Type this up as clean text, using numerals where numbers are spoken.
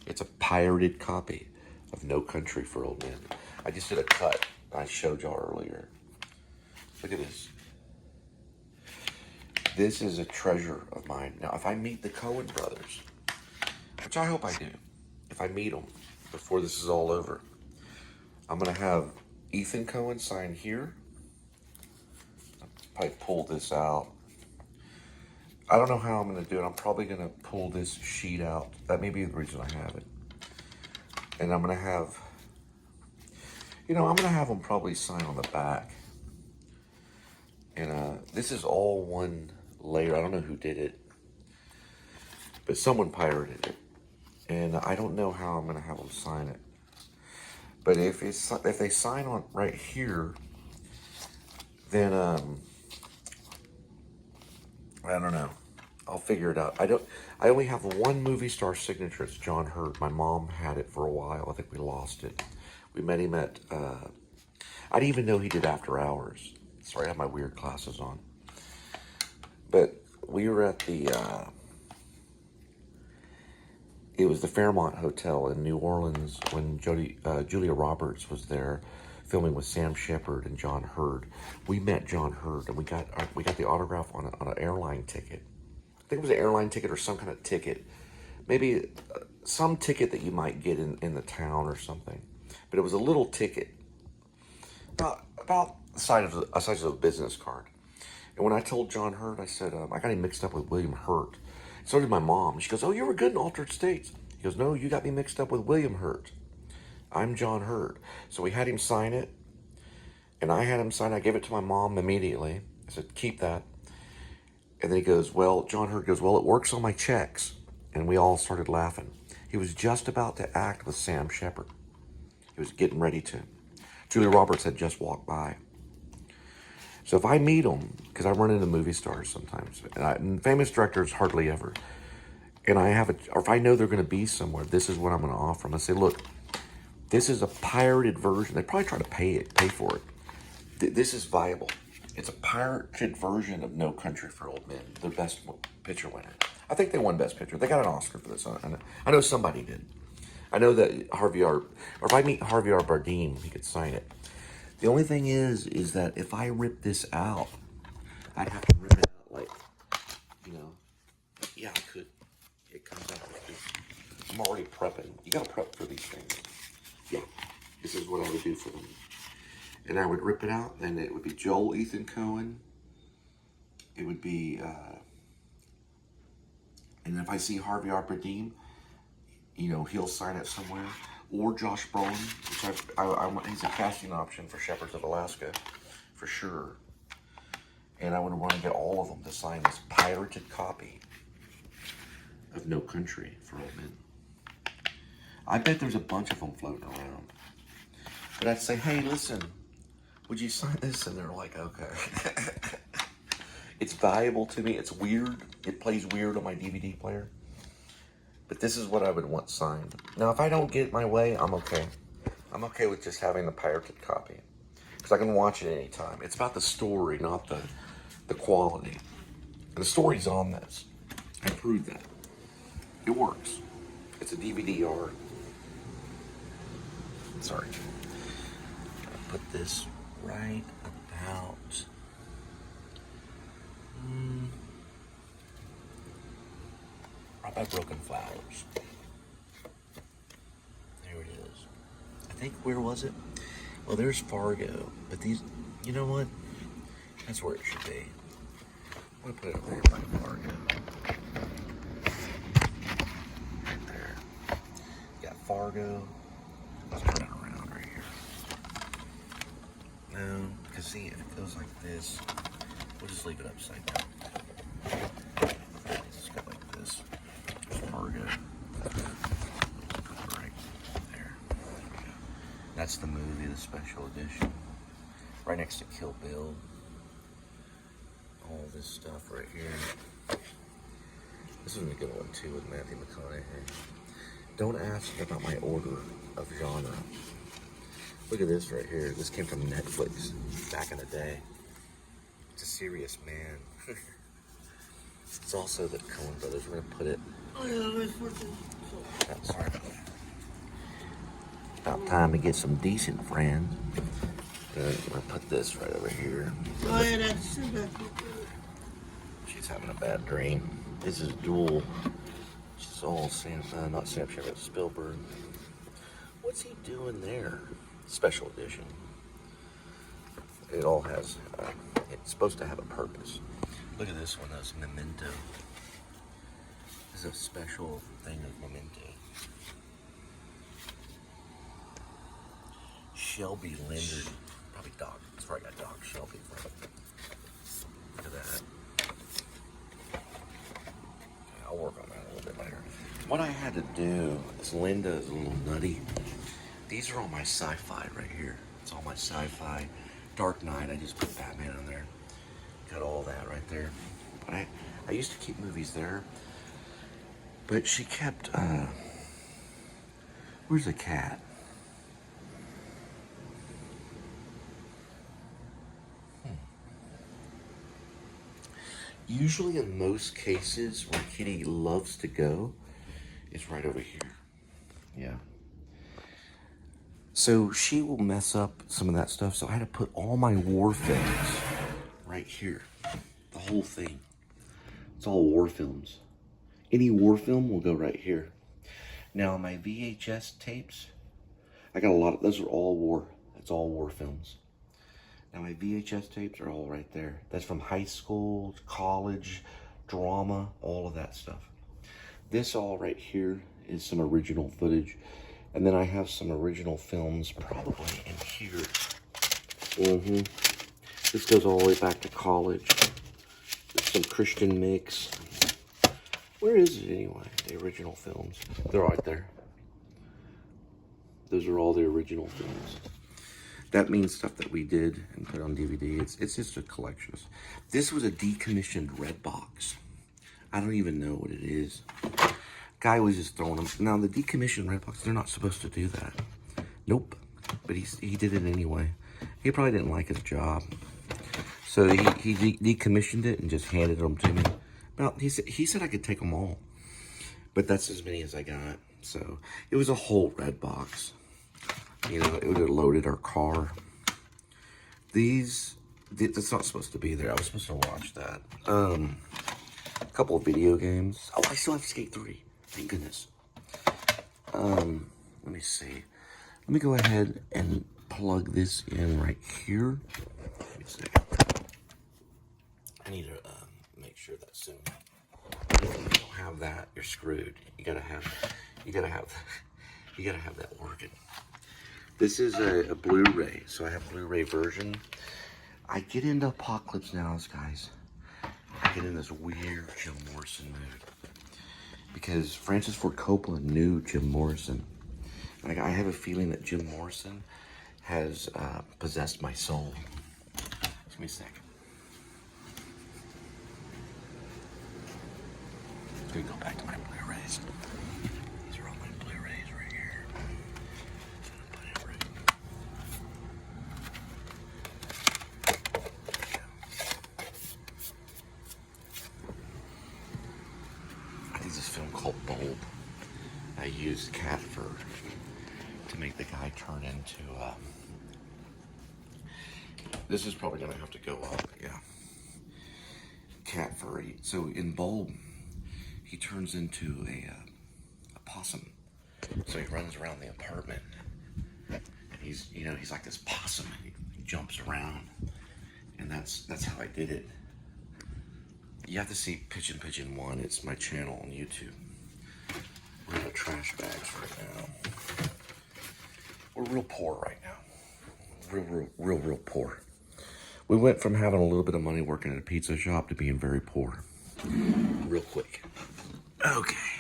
It's a pirated copy of No Country for Old Men. I just did a cut I showed y'all earlier. Look at this. This is a treasure of mine. Now, if I meet the Coen brothers, which I hope I do, if I meet them before this is all over, I'm going to have Ethan Coen sign here. I'll probably pull this out. I don't know how I'm going to do it. I'm probably going to pull this sheet out. That may be the reason I have it. And I'm going to have, I'm going to have them probably sign on the back. And this is all one layer. I don't know who did it, but someone pirated it. And I don't know how I'm going to have them sign it. But if they sign on right here, then I don't know. I'll figure it out. I only have one movie star signature. It's John Hurt. My mom had it for a while. I think we lost it. We met him at, I didn't even know he did After Hours. Sorry, I have my weird glasses on. But we were at it was the Fairmont Hotel in New Orleans when Julia Roberts was there filming with Sam Shepard and John Hurt. We met John Hurt and we got the autograph on an airline ticket. I think it was an airline ticket or some kind of ticket. Maybe some ticket that you might get in the town or something. But it was a little ticket. About the size of a business card. And when I told John Hurt, I said, I got him mixed up with William Hurt. So did my mom. She goes, oh, you were good in Altered States. He goes, no, you got me mixed up with William Hurt. I'm John Hurt. So we had him sign it. And I had him sign it. I gave it to my mom immediately. I said, keep that. And then he goes, John Hurt goes, well, it works on my checks. And we all started laughing. He was just about to act with Sam Shepard. He was getting ready to. Julia Roberts had just walked by. So if I meet them, because I run into movie stars sometimes, and famous directors hardly ever, and or if I know they're going to be somewhere, this is what I'm going to offer them. I say, look, this is a pirated version. They probably try to pay for it. This is viable. It's a pirated version of No Country for Old Men, the best picture winner. I think they won Best Picture. They got an Oscar for this. I know somebody did. I know that or if I meet Harvey R. Bardem, he could sign it. The only thing is that if I rip this out, I'd have to rip it out like, yeah, I could. It comes out like this. I'm already prepping. You gotta prep for these things. Yeah, this is what I would do for them. And I would rip it out, and it would be Joel Ethan Coen. It would be, and if I see Harvey R. Bardem, he'll sign it somewhere. Or Josh Brolin, which he's a casting option for Shepherds of Alaska, for sure. And I would want to get all of them to sign this pirated copy of No Country for Old Men. I bet there's a bunch of them floating around. But I'd say, hey, listen, would you sign this? And they're like, okay. It's valuable to me. It's weird. It plays weird on my DVD player. But this is what I would want signed. Now, if I don't get it my way, I'm okay. I'm okay with just having the pirated copy. Because I can watch it anytime. It's about the story, not the quality. And the story's on this. I proved that. It works. It's a DVD art. Sorry. I'll put this right about... right by Broken Flowers. There it is. I think, where was it? Well, there's Fargo. But these, you know what? That's where it should be. I'm going to put it over here by Fargo. Right there. You got Fargo. Let's turn it around right here. No, because see, if it goes like this, we'll just leave it upside down. Let's go like this. Fargo. Right there. That's the movie, the special edition. Right next to Kill Bill. All this stuff right here. This is a good one too with Matthew McConaughey. Don't ask about my order of genre. Look at this right here. This came from Netflix back in the day. It's a Serious Man. It's also the Coen brothers. We're gonna put it. Oh, sorry about that. About time to get some decent friends. Good. I'm gonna put this right over here. She's having a bad dream. This is Duel. She's all not Snapchat, but Spielberg. What's he doing there? Special edition. It all has, it's supposed to have a purpose. Look at this one, that's Memento. This is a special thing of Memento. Shelby Linder. Probably Doc. That's where I got Doc Shelby from. Look at that. Okay, I'll work on that a little bit later. What I had to do is Linda is a little nutty. These are all my sci-fi right here. It's all my sci-fi. Dark Knight, I just put Batman on there. Got all that right there. But I used to keep movies there. But she kept, where's the cat? Usually in most cases where Kitty loves to go, it's right over here. Yeah. So she will mess up some of that stuff. So I had to put all my war films right here. The whole thing. It's all war films. Any war film will go right here. Now my VHS tapes, I got a lot of, those are all war. That's all war films. Now my VHS tapes are all right there. That's from high school, college, drama, all of that stuff. This all right here is some original footage. And then I have some original films probably in here. This goes all the way back to college. There's some Christian mix. Where is it anyway? The original films. They're right there. Those are all the original films. That means stuff that we did and put on DVD. It's just a collection. This was a decommissioned red box. I don't even know what it is. Guy was just throwing them. Now the decommissioned red box, they're not supposed to do that. Nope. But he did it anyway. He probably didn't like his job. So he decommissioned it and just handed them to me. Well, he said I could take them all. But that's as many as I got. So it was a whole red box. You know, it would have loaded our car. That's not supposed to be there. I was supposed to watch that. A couple of video games. Oh, I still have Skate 3. Thank goodness. Let me see. Let me go ahead and plug this in right here. Give me a second. I need to make sure that's in. If you don't have that, you're screwed. You gotta have that working. This is a Blu-ray, so I have Blu-ray version. I get into Apocalypse Now, guys. I get in this weird Jim Morrison mood. Because Francis Ford Coppola knew Jim Morrison. Like, I have a feeling that Jim Morrison has possessed my soul. Give me a second. I'm gonna go back to my Blu-rays. These are all my Blu-rays right here. I think this film called Bulb. I used cat fur to make the guy turn into. This is probably gonna have to go up, yeah. Cat fur. So in Bulb, he turns into a possum. So he runs around the apartment. And he's like this possum. He jumps around. And that's how I did it. You have to see Pigeon 1. It's my channel on YouTube. We're in the trash bags right now. We're real poor right now. Real poor. We went from having a little bit of money working at a pizza shop to being very poor. Real quick. Okay.